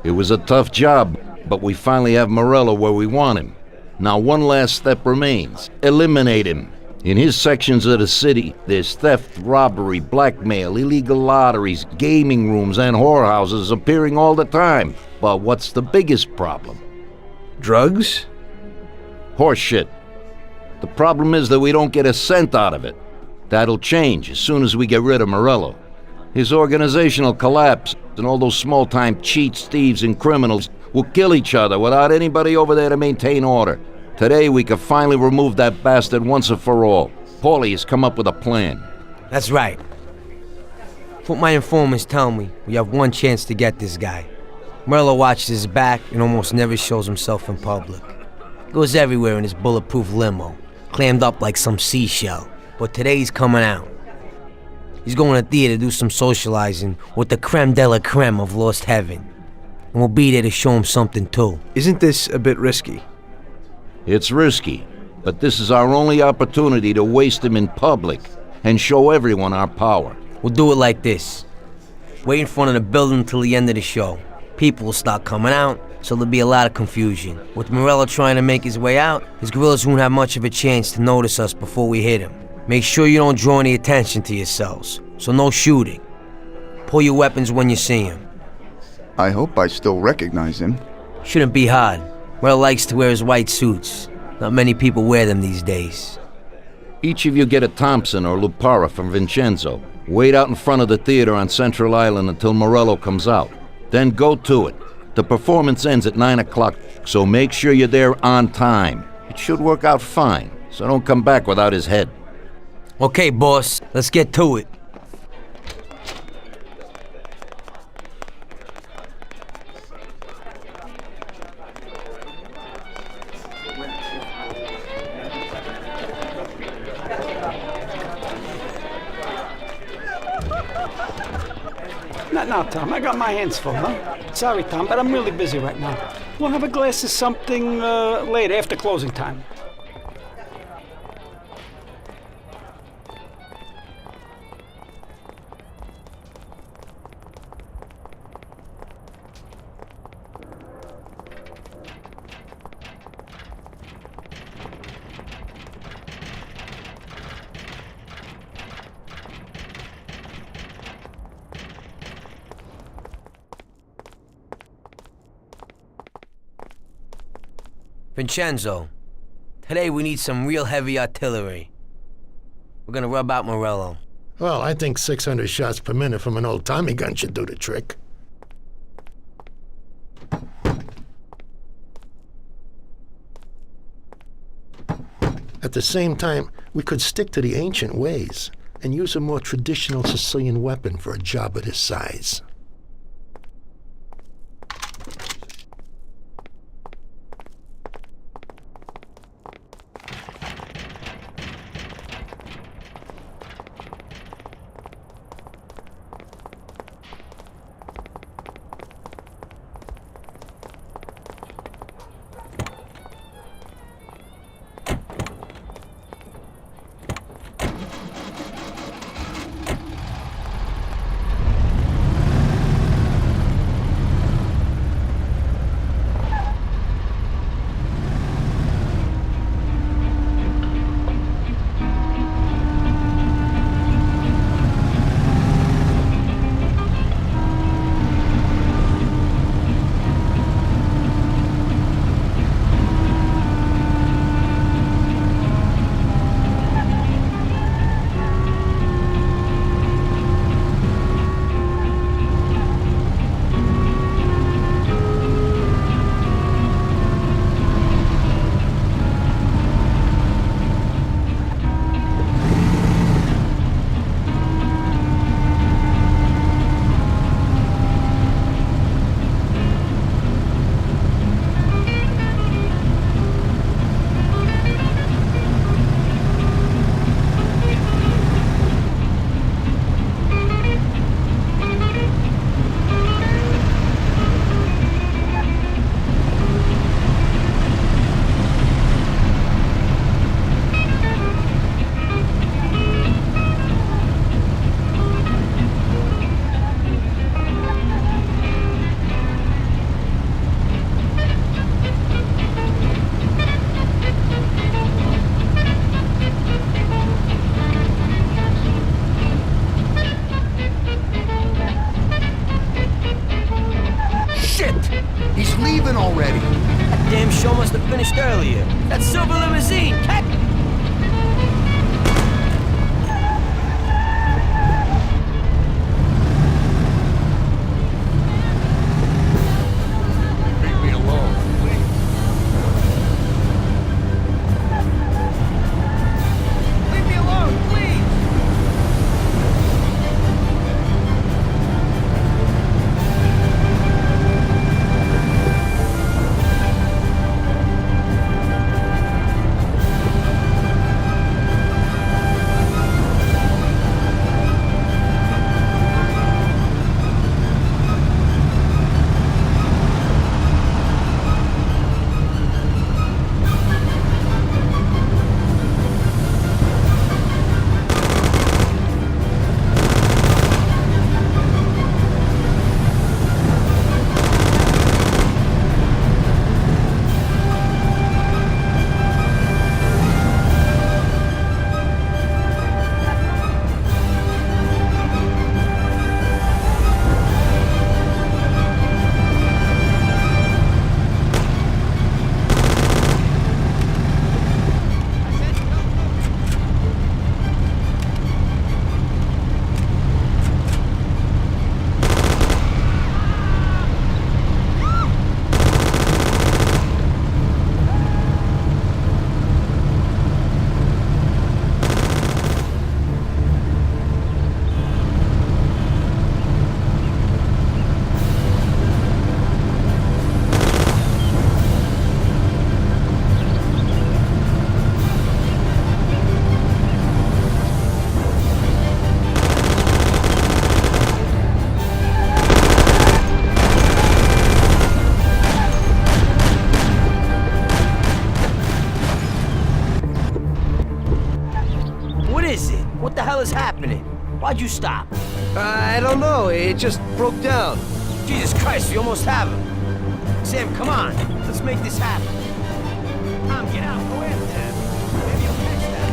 It was a tough job, but we finally have Morello where we want him. Now one last step remains. Eliminate him. In his sections of the city, there's theft, robbery, blackmail, illegal lotteries, gaming rooms, and whorehouses appearing all the time. But what's the biggest problem? Drugs? Horseshit. The problem is that we don't get a cent out of it. That'll change as soon as we get rid of Morello. His organization will collapse, and all those small-time cheats, thieves, and criminals will kill each other without anybody over there to maintain order. Today we can finally remove that bastard once and for all. Paulie has come up with a plan. That's right. What my informants tell me, we have one chance to get this guy. Morello watches his back and almost never shows himself in public. Goes everywhere in his bulletproof limo, clammed up like some seashell. But today he's coming out. He's going to theater to do some socializing with the creme de la creme of Lost Heaven. And we'll be there to show him something too. Isn't this a bit risky? It's risky, but this is our only opportunity to waste him in public and show everyone our power. We'll do it like this. Wait in front of the building until the end of the show. People will start coming out, so there'll be a lot of confusion. With Morello trying to make his way out, his guerrillas won't have much of a chance to notice us before we hit him. Make sure you don't draw any attention to yourselves, so no shooting. Pull your weapons when you see him. I hope I still recognize him. Shouldn't be hard. Morello likes to wear his white suits. Not many people wear them these days. Each of you get a Thompson or Lupara from Vincenzo. Wait out in front of the theater on Central Island until Morello comes out. Then go to it. The performance ends at 9 o'clock, so make sure you're there on time. It should work out fine, so don't come back without his head. Okay, boss, let's get to it. Not now, Tom. I got my hands full, huh? Sorry, Tom, but I'm really busy right now. We'll have a glass of something later, after closing time. Vincenzo, today we need some real heavy artillery. We're gonna rub out Morello. Well, I think 600 shots per minute from an old Tommy gun should do the trick. At the same time, we could stick to the ancient ways and use a more traditional Sicilian weapon for a job of this size. something already! That damn show must have finished earlier. That silver limousine! Leave me alone, please. Leave me alone, please! What the hell is happening? Why'd you stop? I don't know. It just broke down. Jesus Christ, we almost have him. Sam, come on. Let's make this happen. Tom, get out. Go after him. Maybe you'll catch that.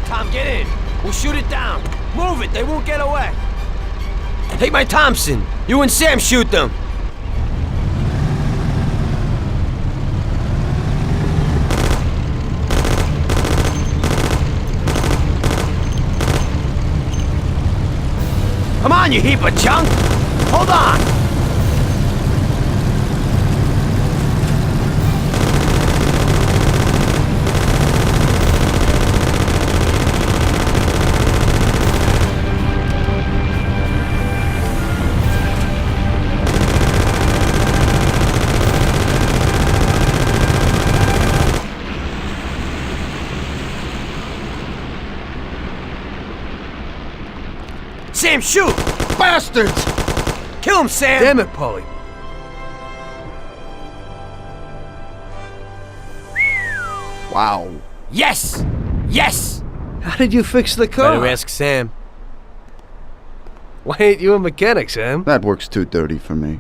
Tom, get in. We'll shoot it down. Move it, they won't get away. Take my Thompson. You and Sam shoot them. Come on, you heap of junk. Hold on. Sam, shoot! Bastards! Kill him, Sam! Damn it, Paulie. Wow. Yes! Yes! How did you fix the car? Better ask Sam. Why ain't you a mechanic, Sam? That works too dirty for me.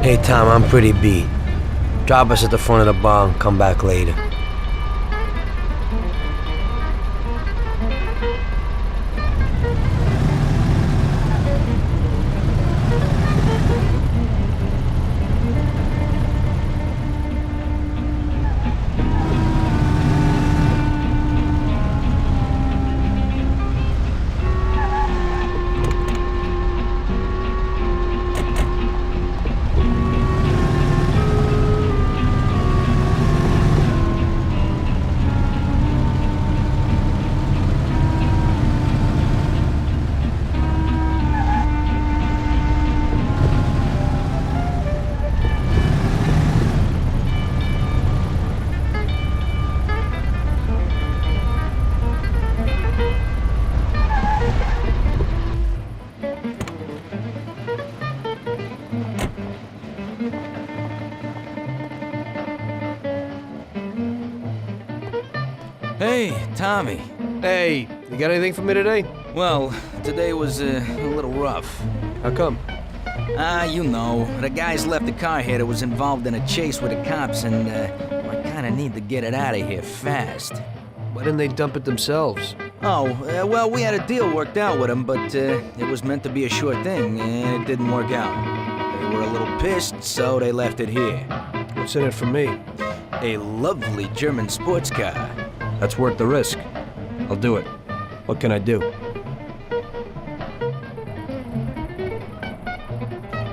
Hey, Tom, I'm pretty beat. Drop us at the front of the bar and come back later. Hey, Tommy. Hey, you got anything for me today? Well, today was a little rough. How come? You know, the guys left the car here that was involved in a chase with the cops, and I kinda need to get it out of here fast. Why didn't they dump it themselves? Oh, well, we had a deal worked out with them, but it was meant to be a sure thing, and it didn't work out. They were a little pissed, so they left it here. What's in it for me? A lovely German sports car. That's worth the risk. I'll do it. What can I do?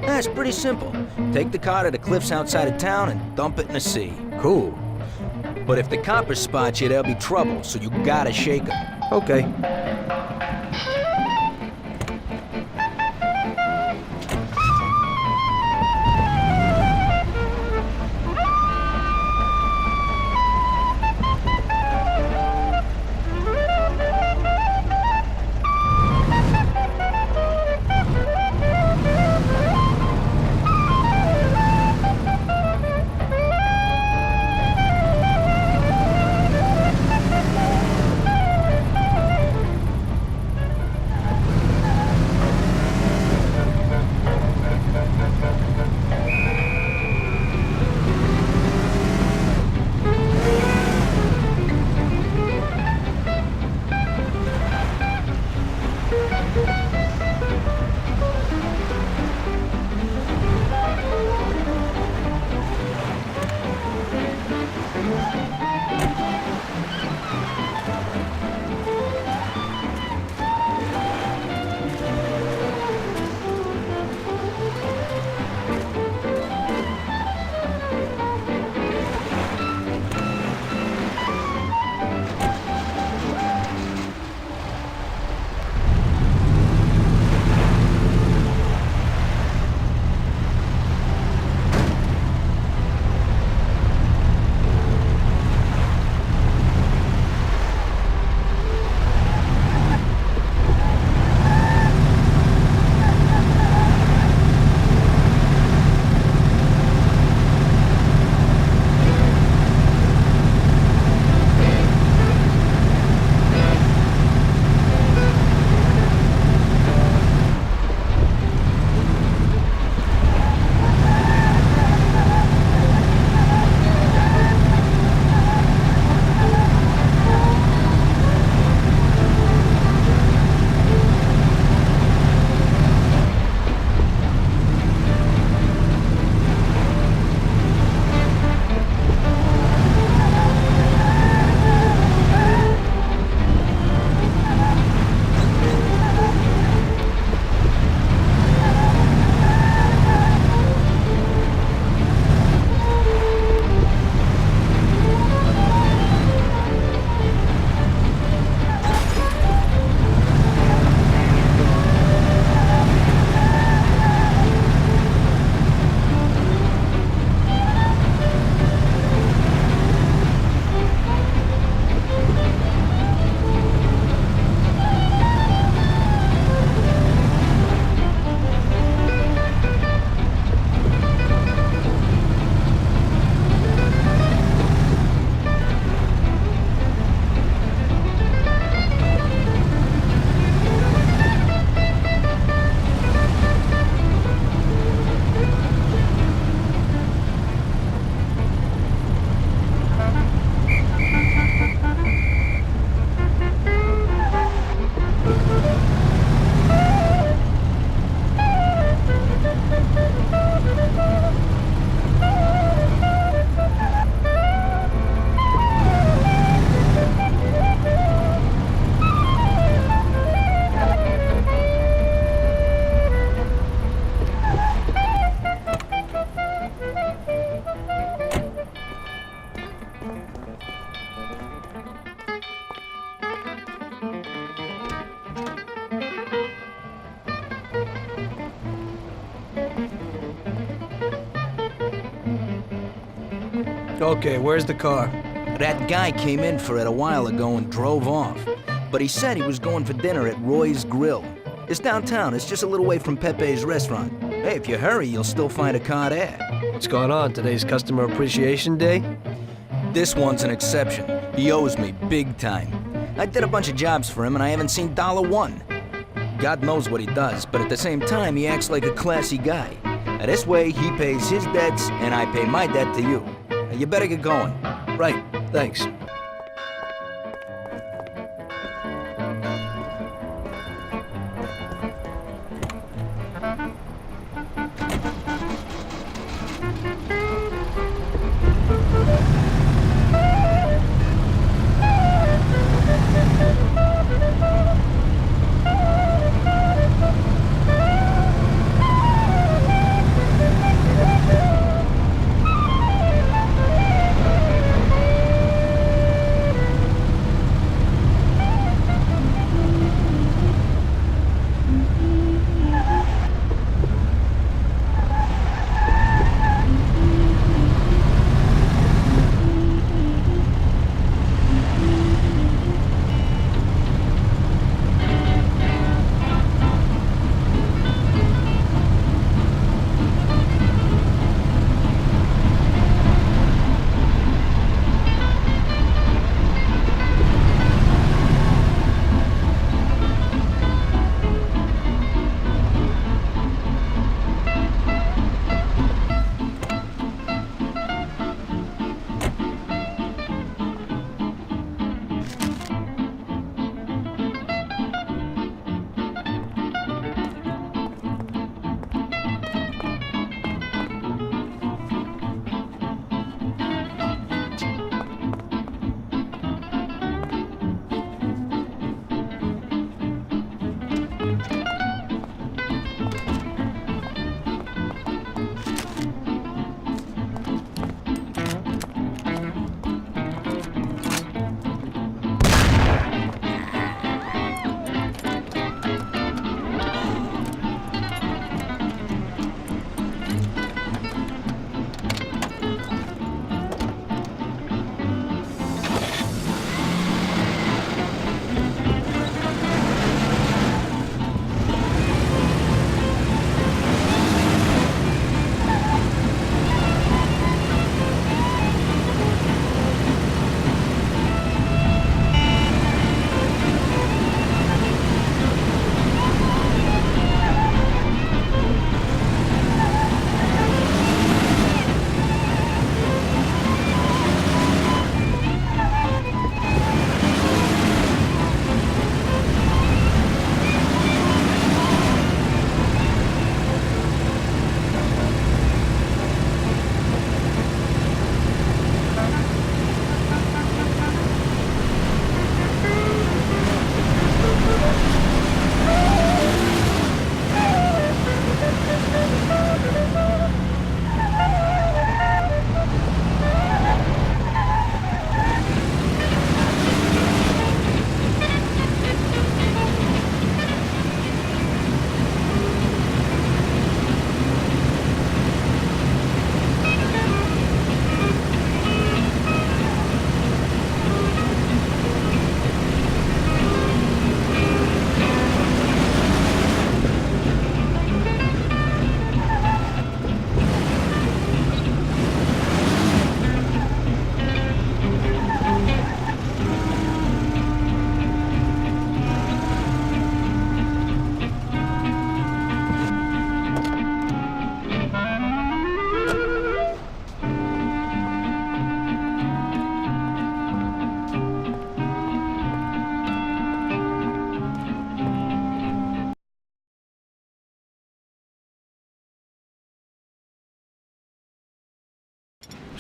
That's pretty simple. Take the car to the cliffs outside of town and dump it in the sea. Cool. But if the coppers spot you, there'll be trouble, so you gotta shake them. Okay. Okay, where's the car? That guy came in for it a while ago and drove off. But he said he was going for dinner at Roy's Grill. It's downtown. It's just a little way from Pepe's restaurant. Hey, if you hurry, you'll still find a car there. What's going on? Today's Customer Appreciation Day? This one's an exception. He owes me big time. I did a bunch of jobs for him and I haven't seen $1. God knows what he does, but at the same time, he acts like a classy guy. Now, this way, he pays his debts and I pay my debt to you. Now, you better get going. Right, thanks.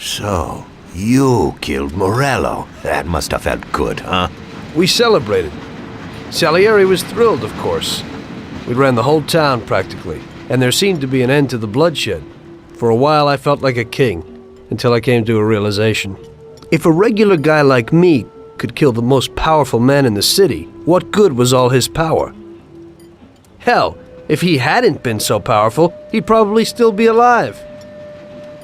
So, you killed Morello. That must have felt good, huh? We celebrated. Salieri was thrilled, of course. We ran the whole town, practically, and there seemed to be an end to the bloodshed. For a while, I felt like a king, until I came to a realization. If a regular guy like me could kill the most powerful man in the city, what good was all his power? Hell, if he hadn't been so powerful, he'd probably still be alive.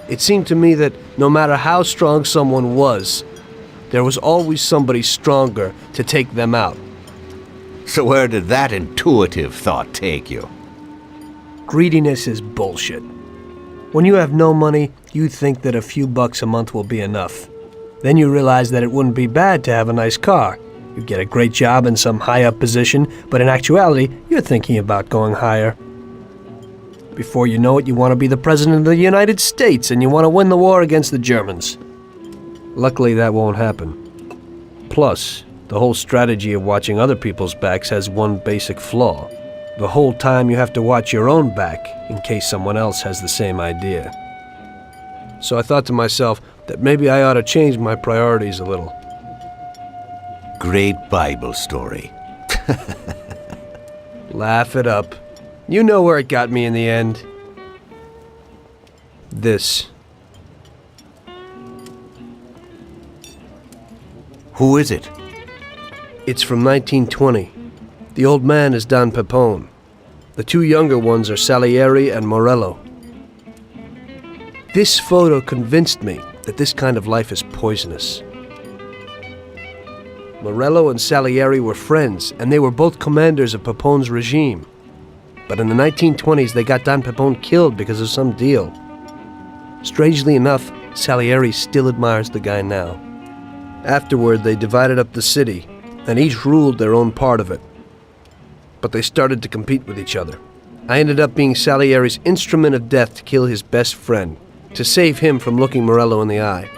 It seemed to me that no matter how strong someone was, there was always somebody stronger to take them out. So where did that intuitive thought take you? Greediness is bullshit. When you have no money, you think that a few bucks a month will be enough. Then you realize that it wouldn't be bad to have a nice car. You get a great job in some high-up position, but in actuality, you're thinking about going higher. Before you know it, you want to be the President of the United States, and you want to win the war against the Germans. Luckily, that won't happen. Plus, the whole strategy of watching other people's backs has one basic flaw. The whole time you have to watch your own back in case someone else has the same idea. So I thought to myself that maybe I ought to change my priorities a little. Great Bible story. Laugh it up. You know where it got me in the end. This. Who is it? It's from 1920. The old man is Don Pepone. The two younger ones are Salieri and Morello. This photo convinced me that this kind of life is poisonous. Morello and Salieri were friends, and they were both commanders of Pepone's regime. But in the 1920s, they got Don Pepone killed because of some deal. Strangely enough, Salieri still admires the guy now. Afterward, they divided up the city, and each ruled their own part of it. But they started to compete with each other. I ended up being Salieri's instrument of death to kill his best friend, to save him from looking Morello in the eye.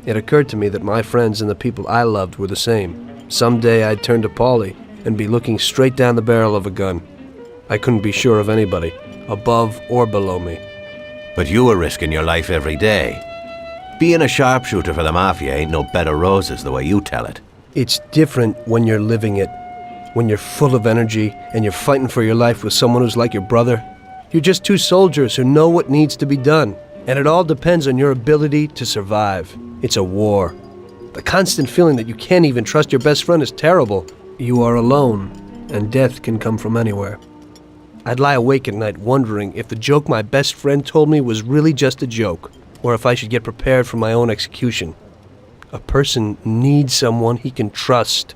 It occurred to me that my friends and the people I loved were the same. Someday I'd turn to Paulie and be looking straight down the barrel of a gun. I couldn't be sure of anybody, above or below me. But you were risking your life every day. Being a sharpshooter for the Mafia ain't no bed of roses the way you tell it. It's different when you're living it. When you're full of energy and you're fighting for your life with someone who's like your brother. You're just two soldiers who know what needs to be done. And it all depends on your ability to survive. It's a war. The constant feeling that you can't even trust your best friend is terrible. You are alone, and death can come from anywhere. I'd lie awake at night wondering if the joke my best friend told me was really just a joke, or if I should get prepared for my own execution. A person needs someone he can trust.